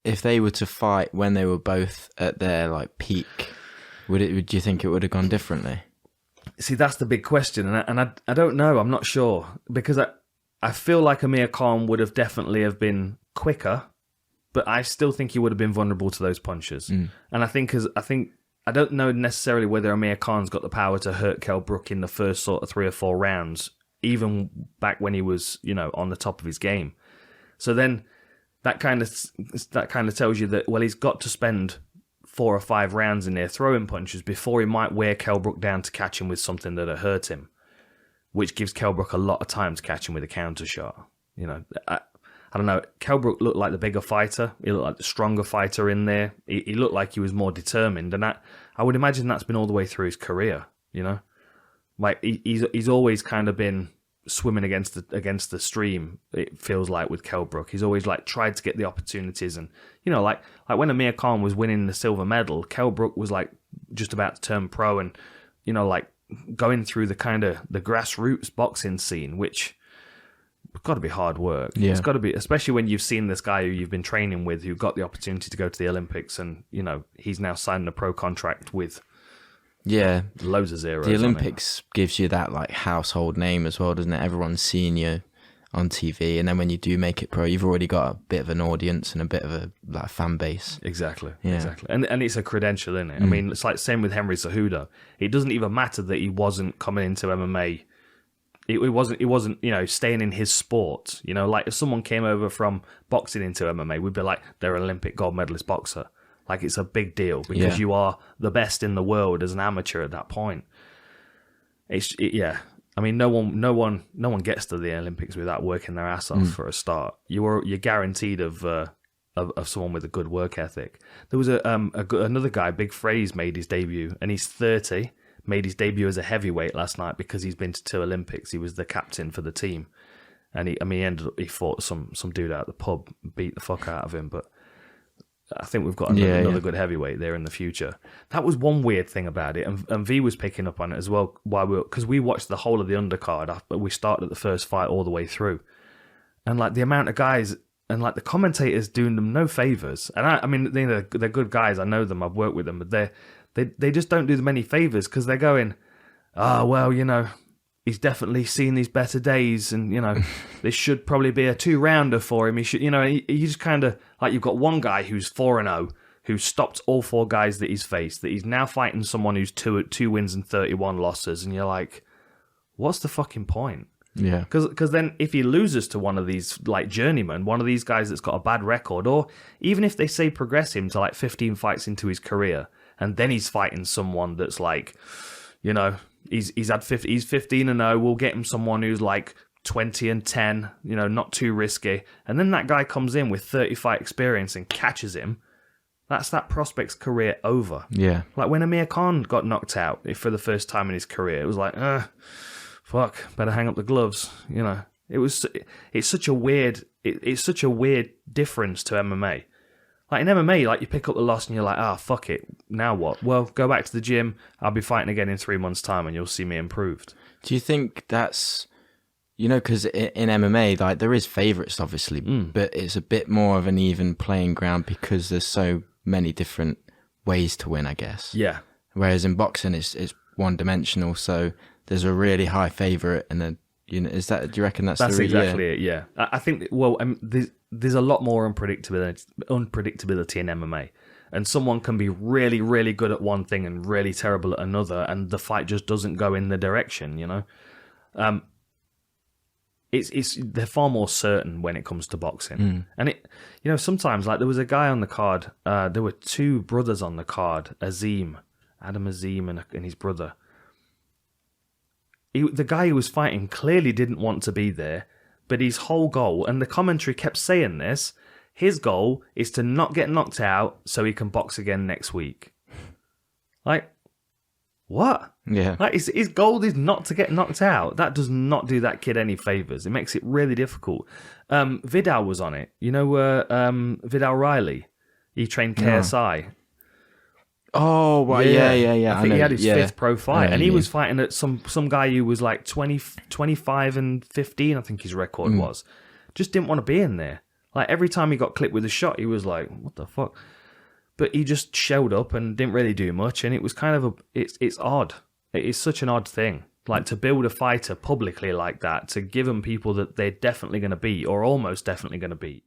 if they were to fight when they were both at their like peak, do you think it would have gone differently? See, that's the big question, and I don't know. I'm not sure, because I feel like Amir Khan would have definitely have been quicker, but I still think he would have been vulnerable to those punches. And I don't know necessarily whether Amir Khan's got the power to hurt Kell Brook in the first sort of 3 or 4 rounds, even back when he was, on the top of his game. So then that kind of tells you that, well, he's got to spend 4 or 5 rounds in there throwing punches before he might wear Kell Brook down to catch him with something that'll hurt him, which gives Kell Brook a lot of time to catch him with a counter shot. I don't know. Kell Brook looked like the bigger fighter. He looked like the stronger fighter in there. He looked like he was more determined, and I would imagine that's been all the way through his career. Like he's always kind of been swimming against the stream. It feels like with Kell Brook, he's always like tried to get the opportunities, and like when Amir Khan was winning the silver medal, Kell Brook was like just about to turn pro, and like going through the kind of the grassroots boxing scene, which it's got to be hard work. Yeah. It's got to be, especially when you've seen this guy who you've been training with, who got the opportunity to go to the Olympics, and he's now signed a pro contract with loads of zeros. The Olympics gives you that like household name as well, doesn't it? Everyone's seeing you on TV, and then when you do make it pro, you've already got a bit of an audience and a bit of a fan base. Exactly. And it's a credential, isn't it? I mean, it's like same with Henry Cejudo. It doesn't even matter that he wasn't coming into MMA. It wasn't staying in his sport. Like if someone came over from boxing into MMA, we'd be like, they're an Olympic gold medalist boxer. Like it's a big deal because you are the best in the world as an amateur at that point. I mean, no one gets to the Olympics without working their ass off for a start. You're guaranteed of someone with a good work ethic. There was another guy, Big Fraze, made his debut, and he's 30. Made his debut as a heavyweight last night because he's been to 2 Olympics. He was the captain for the team, and he fought some dude out at the pub, beat the fuck out of him. But I think we've got another good heavyweight there in the future. That was one weird thing about it, and V was picking up on it as well because we watched the whole of the undercard. But we started at the first fight all the way through, and like the amount of guys and like the commentators doing them no favors. And I mean, they're good guys. I know them. I've worked with them, but they just don't do them any favors because they're going, he's definitely seen these better days, and this should probably be a 2-rounder for him. He should, you just kind of like, you've got one guy who's 4-0, who stopped all 4 guys that he's faced, that he's now fighting someone who's 2 wins and 31 losses, and you're like, what's the fucking point? Yeah, because then if he loses to one of these like journeymen, one of these guys that's got a bad record, or even if they say progress him to like 15 fights into his career, and then he's fighting someone that's like, he's 15-0. We'll get him someone who's like 20-10, not too risky. And then that guy comes in with 30 fight experience and catches him. That's that prospect's career over. Yeah. Like when Amir Khan got knocked out for the first time in his career, it was like, fuck, better hang up the gloves. It's such a weird difference to MMA. Like in MMA, like you pick up the loss and you're like, fuck it, now what? Well, go back to the gym. I'll be fighting again in 3 months' time, and you'll see me improved. Do you think that's, because in MMA, like there is favourites obviously, but it's a bit more of an even playing ground because there's so many different ways to win, I guess. Yeah. Whereas in boxing, it's one-dimensional, so there's a really high favourite, and then do you reckon that's the reason? Exactly it? Yeah, I think. Well, there's a lot more unpredictability in MMA, and someone can be really, really good at one thing and really terrible at another, and the fight just doesn't go in the direction. They're far more certain when it comes to boxing, and sometimes like there was a guy on the card. There were 2 brothers on the card, Adam Azim, and his brother. The guy who was fighting clearly didn't want to be there, but his whole goal, and the commentary kept saying this, his goal is to not get knocked out so he can box again next week. Like, what? Yeah. Like his goal is not to get knocked out. That does not do that kid any favors. It makes it really difficult. Vidal was on it. Vidal Riley. He trained KSI. Oh, right. Yeah. I think he had his 5th pro fight, and he was fighting at some guy who was like 25 and 15, I think his record was. Just didn't want to be in there. Like, every time he got clipped with a shot, he was like, what the fuck? But he just showed up and didn't really do much, and it was kind of it's odd. It is such an odd thing. Like, to build a fighter publicly like that, to give them people that they're definitely going to beat, or almost definitely going to beat.